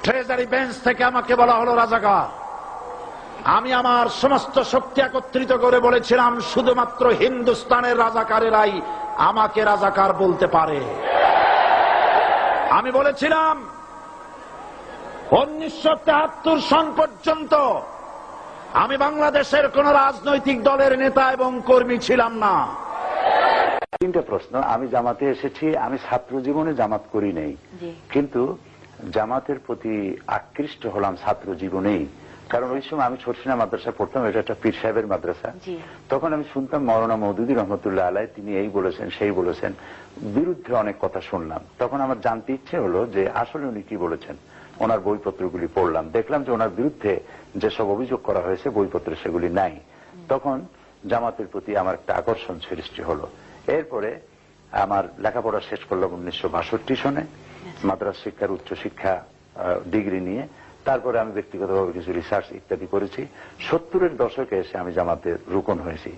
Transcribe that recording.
Treasury bench থেকে আমাকে বলা হলো রাজাকার। আমি আমার সমস্ত শক্তি একত্রিত করে বলেছিলাম শুধুমাত্র হিন্দুস্তানের রাজাকারেরাই আমাকে রাজাকার বলতে পারে। আমি বলেছিলাম 1973 সন পর্যন্ত আমি বাংলাদেশের কোন রাজনৈতিক দলের নেতা এবং কর্মী ছিলাম না। তিনটা প্রশ্ন। আমি জামাতে এসেছি, আমি ছাত্র জীবনে জামাত করি নাই, কিন্তু জামাতের প্রতি আকৃষ্ট হলাম ছাত্র জীবনেই। কারণ ওই সময় আমি ছোটসিনা মাদ্রাসা পড়তাম, এটা একটা পীর সাহেবের মাদ্রাসা। তখন আমি শুনতাম মাওলানা মওদুদী রহমতুল্লাহ আলাইহি তিনি এই বলেছেন সেই বলেছেন, বিরুদ্ধে অনেক কথা শুনলাম। তখন আমার জানতে ইচ্ছে হলো যে আসলে উনি কি বলেছেন। ওনার বইপত্রগুলি পড়লাম, দেখলাম যে ওনার বিরুদ্ধে যেসব অভিযোগ করা হয়েছে বইপত্রে সেগুলি নাই। তখন জামাতের প্রতি আমার একটা আকর্ষণ সৃষ্টি হলো। এরপরে আমার লেখাপড়া শেষ করলাম 1962 সনে, মাদ্রাসা শিক্ষার উচ্চশিক্ষা ডিগ্রি নিয়ে। তারপরে আমি ব্যক্তিগতভাবে কিছু রিসার্চ ইত্যাদি করেছি। 70-এর দশকে এসে আমি জামাতের রুকন হয়েছি।